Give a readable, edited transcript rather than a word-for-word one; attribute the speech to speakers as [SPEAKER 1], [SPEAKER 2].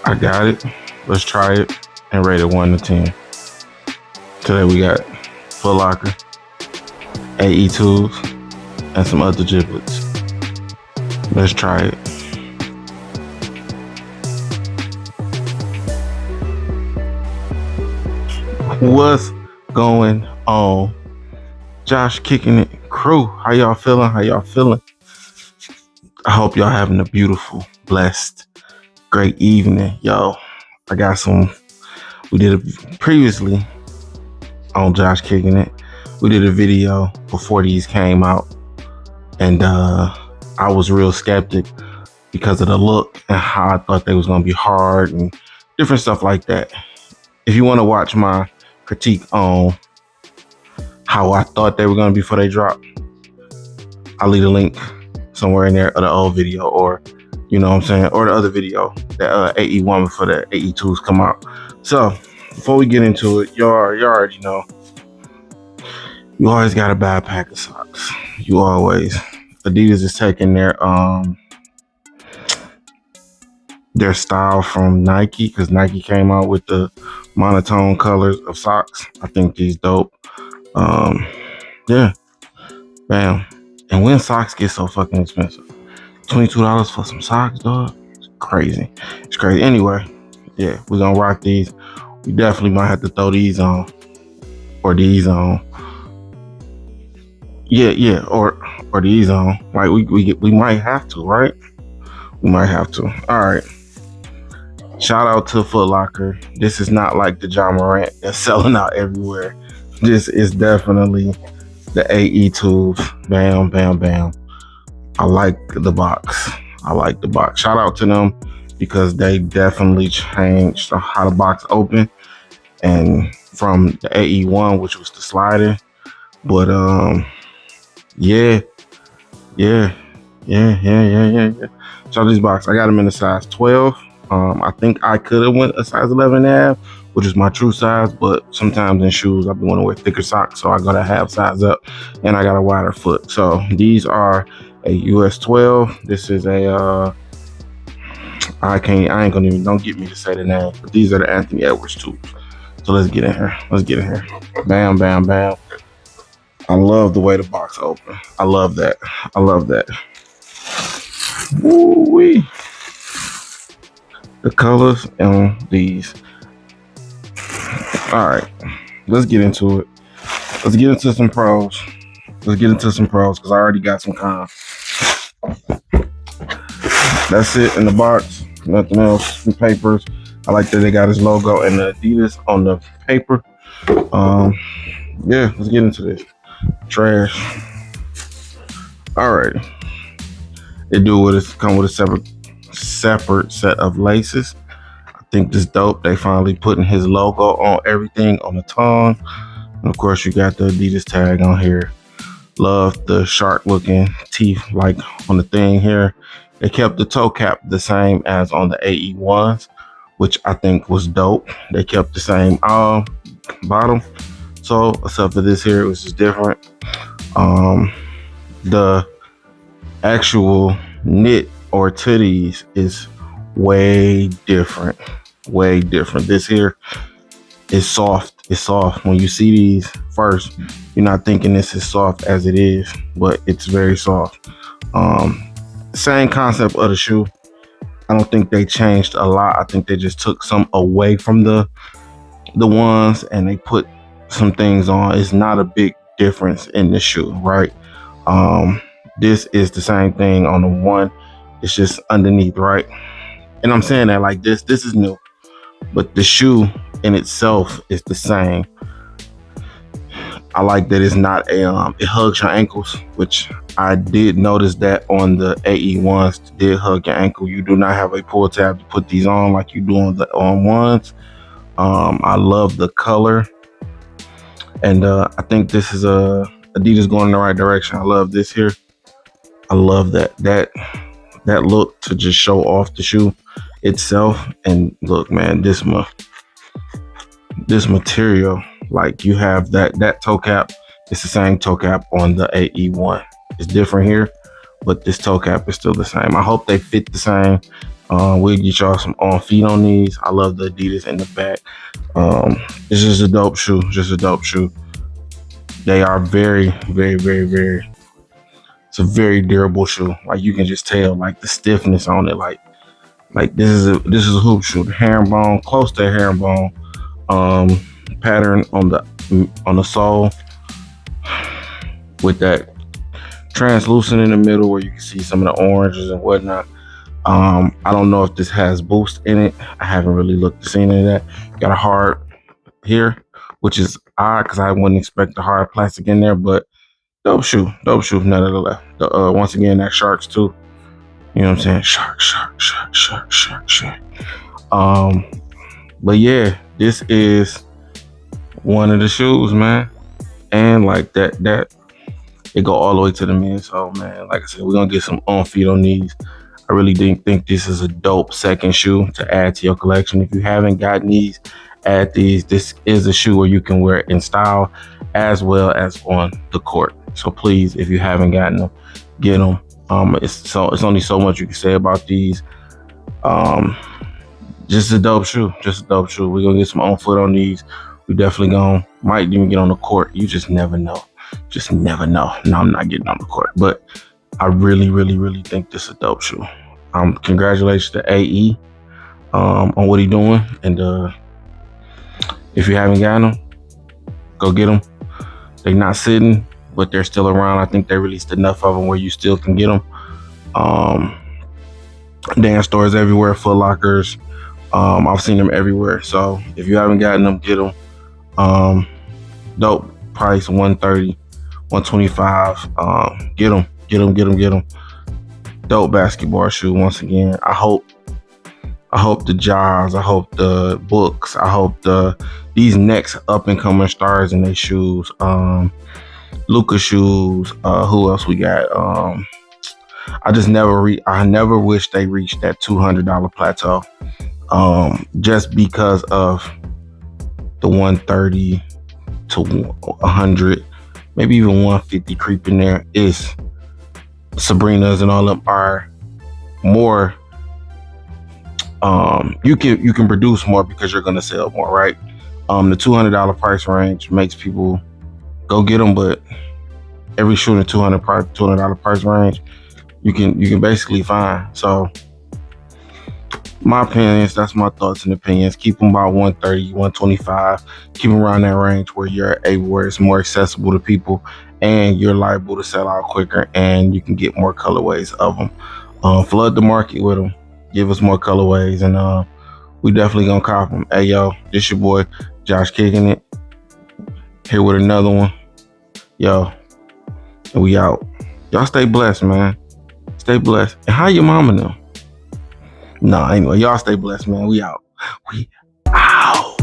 [SPEAKER 1] I got it. Let's try it and rate it 1 to 10. Today we got Foot Locker, AE2s, and some other giblets. Let's try it. What's going on? Josh Kicking It crew. How y'all feeling? How y'all feeling? I hope y'all having a beautiful, blessed, great evening. Yo, I got some, we did it previously on Josh Kicking It. We did a video before these came out, and I was real skeptic because of the look and how I thought they was gonna be hard and different stuff like that. If you want to watch my critique on how I thought they were gonna be before they dropped, I'll leave a link somewhere in there of the old video, or you know what I'm saying, or the other video, that AE1 before the AE2s come out. So before we get into it, you already know, you always got a bad pack of socks. You always. Adidas is taking their style from Nike, because Nike came out with the monotone colors of socks. I think these dope. Yeah, bam. And when socks get so fucking expensive, $22 for some socks, dog, it's crazy. It's crazy. Anyway, yeah, we're gonna rock these. We definitely might have to throw these on, or these on. Yeah, or these on. Like we might have to, right? We might have to. All right. Shout out to Foot Locker. This is not like the John Morant that's selling out everywhere. This is definitely the AE2s. Bam, bam, bam. I like the box. I like the box. Shout out to them because they definitely changed how the box open, and from the AE1, which was the slider. But yeah. Shout out this box. I got them in a size 12. I think I could have went a size 11.5, which is my true size, but sometimes in shoes I want to wear thicker socks, so I got a half size up, and I got a wider foot. So these are a US 12. This is a I ain't gonna even, don't get me to say the name, but these are the Anthony Edwards 2. So let's get in here. Bam, bam, bam. I love the way the box open. I love that. Woo-wee. The colors on these. All right, let's get into it. Let's get into some pros. Because I already got some cons. That's it in the box. Nothing else. Some papers. I like that they got his logo and the Adidas on the paper. Yeah, let's get into this. Trash. All right. It come with a separate set of laces. I think this dope. They finally putting his logo on everything on the tongue, and of course you got the Adidas tag on here. Love the shark looking teeth like on the thing here. They kept the toe cap the same as on the AE1s, which I think was dope. They kept the same bottom. So except for this here, which is different. The actual knit or titties is way different. This here is soft. It's soft. When you see these first, you're not thinking this is soft as it is, but it's very soft. Same concept of the shoe. I don't think they changed a lot. I think they just took some away from the ones and they put some things on. It's not a big difference in the shoe, right? This is the same thing on the one. It's just underneath, right? And I'm saying that like this is new, but the shoe in itself is the same. I like that it's not a it hugs your ankles, which I did notice that on the AE1s did hug your ankle. You do not have a pull tab to put these on like you do on the ones. I love the color, and I think this is Adidas going in the right direction. I love this here. I love that look to just show off the shoe itself. And look, man, this material, like you have that toe cap. It's the same toe cap on the AE1. It's different here, but this toe cap is still the same. I hope they fit the same. We'll get y'all some on feet on these. I love the Adidas in the back. It's just a dope shoe. Just a dope shoe. They are very, very, very, very. It's a very durable shoe. Like you can just tell, like the stiffness on it. Like this is a hoop shoe. The herringbone, close to herringbone. Pattern on the sole with that translucent in the middle where you can see some of the oranges and whatnot. I don't know if this has boost in it. I haven't really looked to see any of that. Got a hard here, which is odd because I wouldn't expect the hard plastic in there, but dope shoe nonetheless. Once again, that sharks too. You know what I'm saying? Shark. But yeah, this is one of the shoes, man. And like that it go all the way to the midsole, man. Like I said, we're gonna get some on feet on these. I really think this is a dope second shoe to add to your collection. If you haven't gotten these, add these. This is a shoe where you can wear it in style as well as on the court. So please, if you haven't gotten them, get them. It's only so much you can say about these. Just a dope shoe. We're gonna get some on foot on these. We definitely might even get on the court. You just never know. No, I'm not getting on the court, but I really, really, really think this is a dope shoe. Congratulations to AE on what he's doing. And if you haven't gotten them, go get them. They're not sitting, but they're still around. I think they released enough of them where you still can get them. Dance stores everywhere, Foot Lockers. I've seen them everywhere. So if you haven't gotten them, get them. Dope price, $130, $125. Get them. Dope basketball shoe. Once again, I hope the Jaws, I hope the books, I hope these next up and coming stars in their shoes. Luka shoes. Who else we got? I never wish they reached that $200 plateau. Just because of the 130 to 100, maybe even 150 creeping there. Is Sabrina's and all of them are more. You can produce more because you're gonna sell more, right? The $200 price range makes people go get them, but every shoe in the $200 price range, you can basically find. So my opinions, that's my thoughts and opinions. Keep them about 130, 125. Keep them around that range where it's more accessible to people and you're liable to sell out quicker and you can get more colorways of them. Flood the market with them. Give us more colorways, and we definitely gonna cop them. Hey yo, this your boy Josh Kicking It here with another one. Yo, and we out. Y'all stay blessed, man. Stay blessed. And how your mama know? Nah, anyway, y'all stay blessed, man. We out. We out.